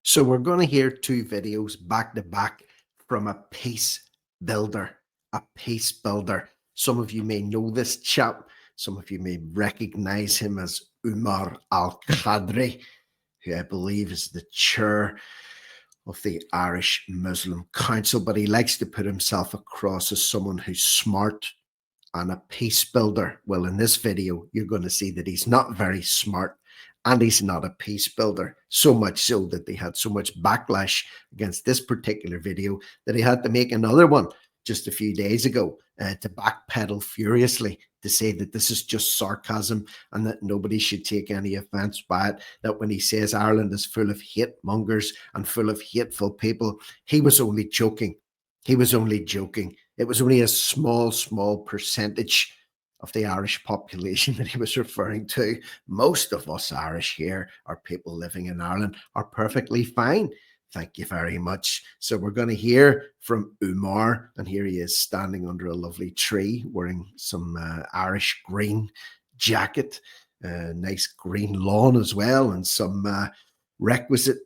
So we're going to hear two videos back to back from a peace builder, a peace builder. Some of you may know this chap. Some of you may recognize him as Umar al-Qadri, who I believe is the chair of the Irish Muslim Council, but he likes to put himself across as someone who's smart and a peace builder. Well, in this video, you're going to see that he's not very smart and he's not a peace builder, so much so that they had so much backlash against this particular video that he had to make another one just a few days ago to backpedal furiously to say that this is just sarcasm and that nobody should take any offense by it, that when he says Ireland is full of hate mongers and full of hateful people, he was only joking. He was only joking. It was only a small percentage of the Irish population that he was referring to. Most of us Irish here, or people living in Ireland, are perfectly fine. Thank you very much. So we're going to hear from Umar, and here he is standing under a lovely tree wearing some Irish green jacket, nice green lawn as well, and some requisite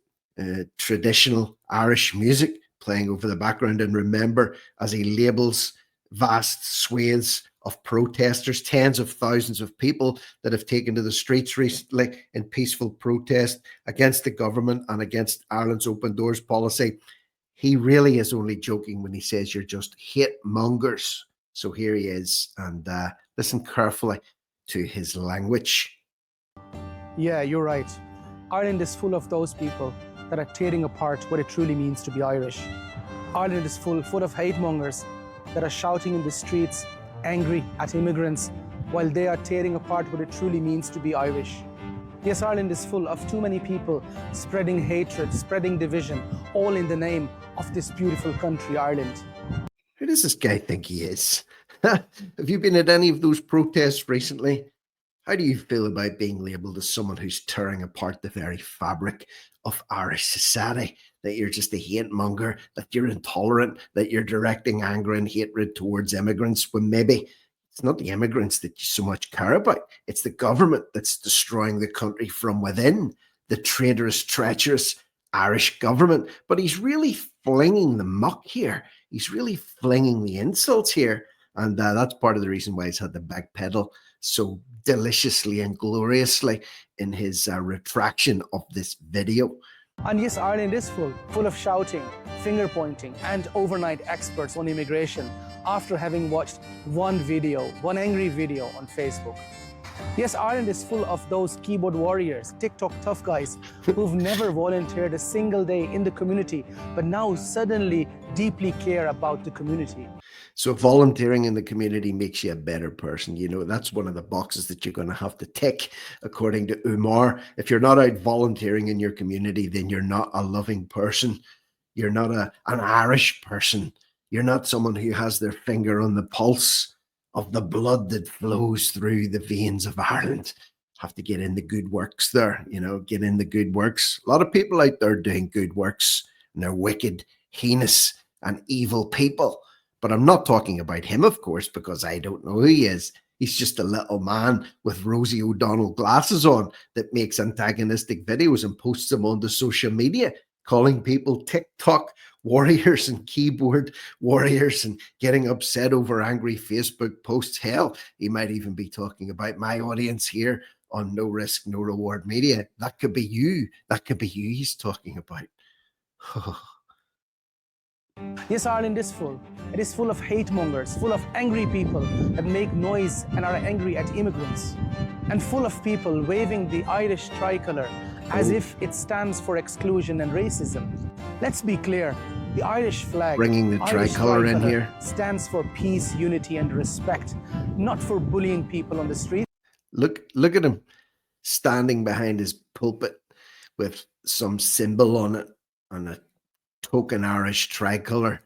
traditional Irish music playing over the background. And remember, as he labels vast swathes of protesters, tens of thousands of people that have taken to the streets recently in peaceful protest against the government and against Ireland's open doors policy, he really is only joking when he says you're just hate mongers. So here he is, and listen carefully to his language. Yeah, you're right. Ireland is full of those people that are tearing apart what it truly means to be Irish. Ireland is full of hate mongers that are shouting in the streets, angry at immigrants, while they are tearing apart what it truly means to be Irish. Yes, Ireland is full of too many people spreading hatred, spreading division, all in the name of this beautiful country, Ireland. Who does this guy think he is? Have you been at any of those protests recently? How do you feel about being labelled as someone who's tearing apart the very fabric of Irish society? That you're just a hate monger, that you're intolerant, that you're directing anger and hatred towards immigrants, when maybe it's not the immigrants that you so much care about. It's the government that's destroying the country from within, the traitorous, treacherous Irish government. But he's really flinging the muck here. He's really flinging the insults here. And that's part of the reason why he's had the backpedal so deliciously and gloriously in his retraction of this video. And yes, Ireland is full of shouting, finger pointing, and overnight experts on immigration after having watched one angry video on Facebook. Yes, Ireland is full of those keyboard warriors, TikTok tough guys who've never volunteered a single day in the community, but now suddenly deeply care about the community. So volunteering in the community makes you a better person. You know, that's one of the boxes that you're going to have to tick, according to Umar. If you're not out volunteering in your community, then you're not a loving person. You're not an Irish person. You're not someone who has their finger on the pulse of the blood that flows through the veins of Ireland. Have to get in the good works there, you know, get in the good works. A lot of people out there doing good works, and they're wicked, heinous, and evil people. But I'm not talking about him, of course, because I don't know who he is. He's just a little man with Rosie O'Donnell glasses on that makes antagonistic videos and posts them onto social media, calling people TikTok warriors and keyboard warriors and getting upset over angry Facebook posts. Hell, he might even be talking about my audience here on No Risk, No Reward Media. That could be you. That could be you he's talking about. Yes, Ireland is full. It is full of hate mongers, full of angry people that make noise and are angry at immigrants, and full of people waving the Irish tricolour as if it stands for exclusion and racism. Let's be clear, the Irish flag, bringing the tricolour in here, stands for peace, unity and respect, not for bullying people on the street. Look at him standing behind his pulpit with some symbol on it and a token Irish tricolour,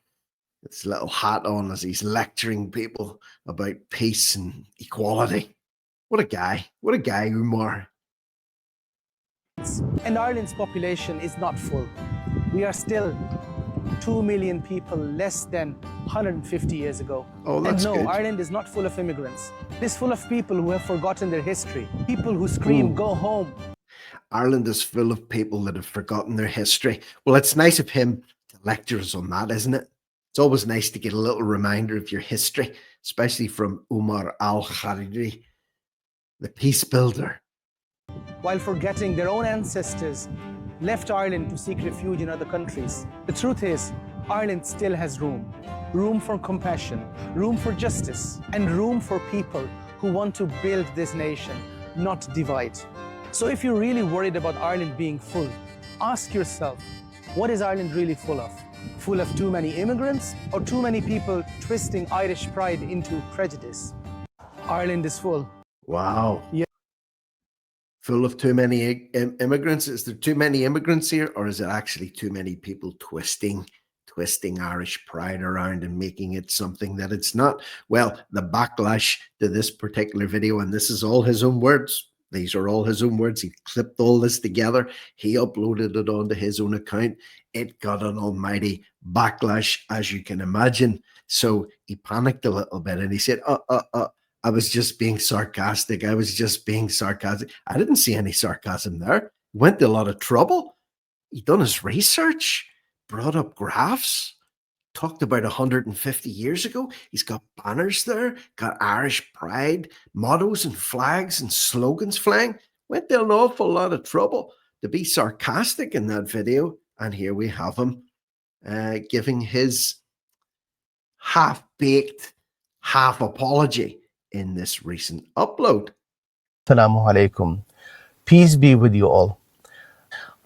this little hat on as he's lecturing people about peace and equality. What a guy, Umar. And Ireland's population is not full. We are still 2 million people less than 150 years ago. Oh, that's and no, good. Ireland is not full of immigrants. It is full of people who have forgotten their history, people who scream, "Go home." Ireland is full of people that have forgotten their history. Well, it's nice of him to lecture us on that, isn't it? It's always nice to get a little reminder of your history, especially from Umar al-Khariri, the peace builder. While forgetting their own ancestors left Ireland to seek refuge in other countries. The truth is, Ireland still has room. Room for compassion, room for justice, and room for people who want to build this nation, not divide. So if you're really worried about Ireland being full, ask yourself, what is Ireland really full of? Full of too many immigrants or too many people twisting Irish pride into prejudice? Ireland is full. Wow. Yeah. Full of too many immigrants? Is there too many immigrants here, or is it actually too many people twisting Irish pride around and making it something that it's not? Well, the backlash to this particular video, and this is all his own words. These are all his own words. He clipped all this together. He uploaded it onto his own account. It got an almighty backlash, as you can imagine. So he panicked a little bit and he said, I was just being sarcastic. I was just being sarcastic. I didn't see any sarcasm there. He went to a lot of trouble. He done his research, brought up graphs, talked about 150 years ago. He's got banners there, got Irish pride, mottos and flags and slogans flying. Went to an awful lot of trouble to be sarcastic in that video. And here we have him giving his half-baked, half apology in this recent upload. Assalamu alaikum. Peace be with you all.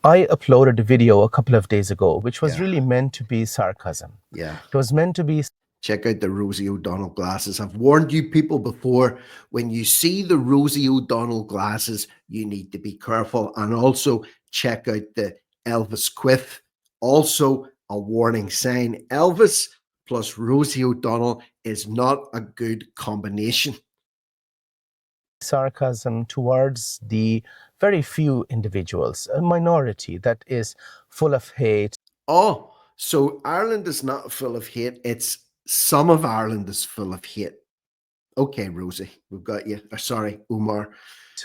I uploaded a video a couple of days ago, which was really meant to be sarcasm. Yeah. It was meant to be... Check out the Rosie O'Donnell glasses. I've warned you people before, when you see the Rosie O'Donnell glasses, you need to be careful. And also check out the Elvis quiff. Also a warning sign. Elvis plus Rosie O'Donnell is not a good combination. Sarcasm towards the very few individuals, a minority that is full of hate. Oh, so Ireland is not full of hate. It's some of Ireland is full of hate. Okay, Rosie, we've got you. Sorry, Umar.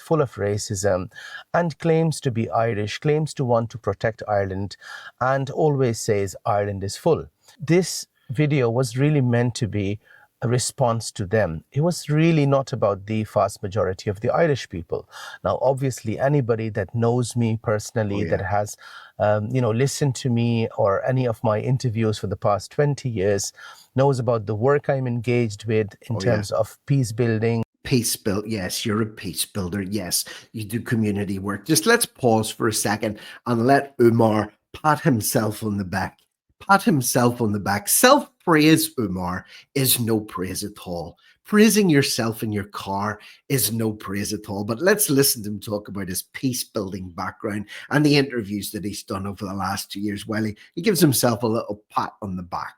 Full of racism and claims to be Irish, claims to want to protect Ireland, and always says Ireland is full. This video was really meant to be a response to them. It was really not about the vast majority of the Irish people. Now, obviously, anybody that knows me personally, that has, listened to me or any of my interviews for the past 20 years, knows about the work I'm engaged with in terms of peace building. Peace build, yes, you're a peace builder. Yes, you do community work. Just let's pause for a second and let Umar pat himself on the back. Pat himself on the back. Self-praise, Umar, is no praise at all. Praising yourself in your car is no praise at all. But let's listen to him talk about his peace-building background and the interviews that he's done over the last 2 years while he gives himself a little pat on the back.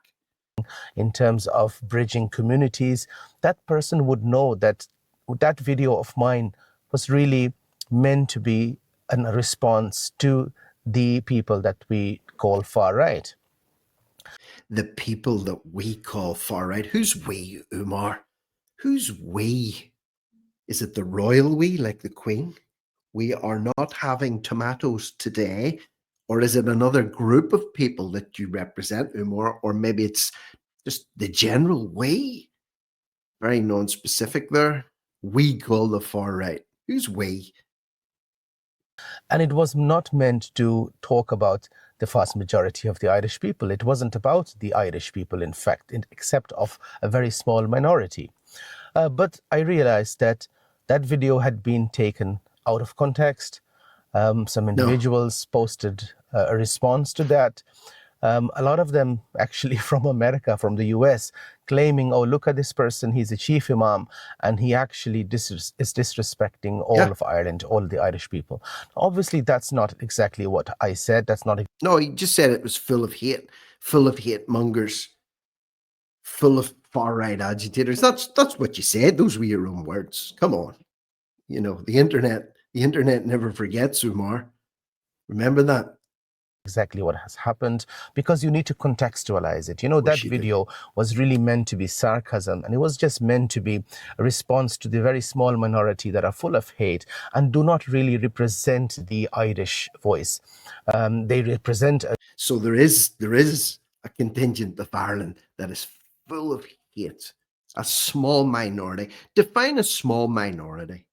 In terms of bridging communities, that person would know that that video of mine was really meant to be a response to the people that we call far right. The people that we call far right. Who's we, Umar? Who's we? Is it the royal we, like the Queen? We are not having tomatoes today. Or is it another group of people that you represent, Umar? Or maybe it's just the general we? Very non-specific there. We call the far right. Who's we? And it was not meant to talk about the vast majority of the Irish people. It wasn't about the Irish people, in fact, except of a very small minority. But I realized that that video had been taken out of context. Some individuals posted a response to that. A lot of them actually from America, from the US, claiming, oh, look at this person, he's a chief imam, and he actually is disrespecting all of Ireland, all the Irish people. Obviously, that's not exactly what I said. That's not... No, he just said it was full of hate mongers, full of far-right agitators. That's what you said. Those were your own words. Come on. You know, the internet never forgets, Umar. Remember that. exactly what has happened, because you need to contextualize it. You know, that you do. video was really meant to be sarcasm, and it was just meant to be a response to the very small minority that are full of hate and do not really represent the Irish voice. They represent So there is a contingent of Ireland that is full of hate, a small minority. Define a small minority.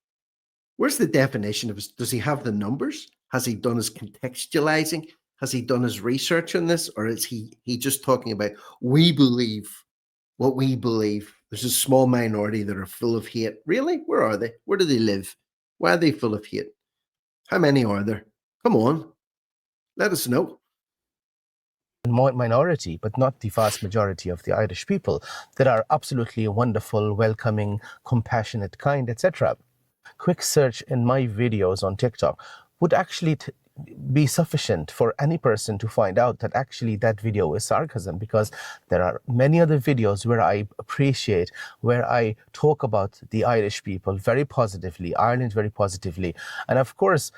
Where's the definition of his? Does he have the numbers? Has he done his contextualizing? Has he done his research on this? Or is he just talking about, we believe what we believe? There's a small minority that are full of hate. Really? Where are they? Where do they live? Why are they full of hate? How many are there? Come on, let us know. minority, but not the vast majority of the Irish people that are absolutely wonderful, welcoming, compassionate, kind, etc. Quick search in my videos on TikTok would actually be sufficient for any person to find out that actually that video is sarcasm, because there are many other videos where I appreciate, where I talk about the Irish people very positively, Ireland very positively. And of course,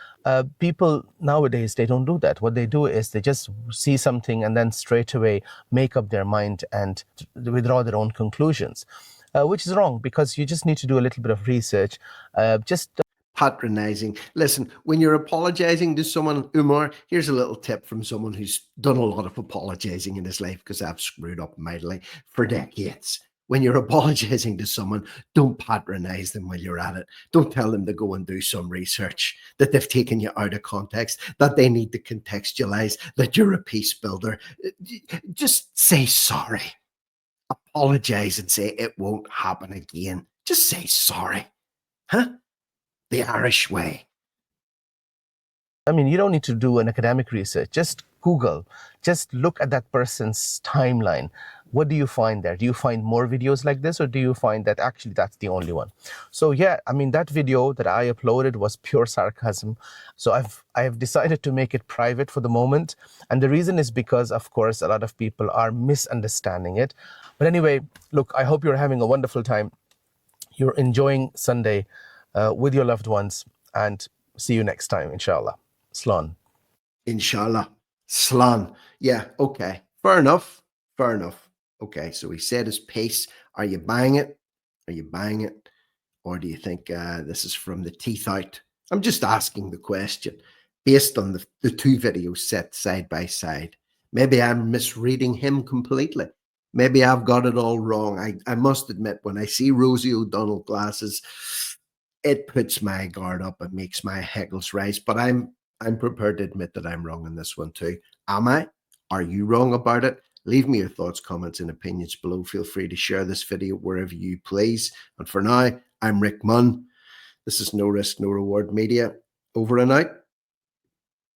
people nowadays, they don't do that. What they do is they just see something and then straight away make up their mind and withdraw their own conclusions, which is wrong, because you just need to do a little bit of research. Patronizing. Listen, when you're apologizing to someone, Umar, here's a little tip from someone who's done a lot of apologizing in his life, because I've screwed up mightily for decades. When you're apologizing to someone, don't patronize them while you're at it. Don't tell them to go and do some research, that they've taken you out of context, that they need to contextualize, that you're a peace builder. Just say sorry. Apologize and say it won't happen again. Just say sorry. Huh? The Irish way. I mean, you don't need to do an academic research. Just Google, just look at that person's timeline. What do you find there? Do you find more videos like this, or do you find that actually that's the only one? So yeah, I mean, that video that I uploaded was pure sarcasm. So I have decided to make it private for the moment. And the reason is because, of course, a lot of people are misunderstanding it. But anyway, look, I hope you're having a wonderful time. You're enjoying Sunday with your loved ones, and see you next time, inshallah. Slán. Inshallah. Slán. Yeah, okay. Fair enough. Fair enough. Okay, so he said his pace. Are you buying it? Are you buying it? Or do you think this is from the teeth out? I'm just asking the question based on the two videos set side by side. Maybe I'm misreading him completely. Maybe I've got it all wrong. I must admit, when I see Rosie O'Donnell glasses, it puts my guard up and makes my hackles rise. But I'm prepared to admit that I'm wrong on this one too. Am I? Are you wrong about it? Leave me your thoughts, comments, and opinions below. Feel free to share this video wherever you please. And for now, I'm Rick Munn. This is No Risk, No Reward Media. Over and out.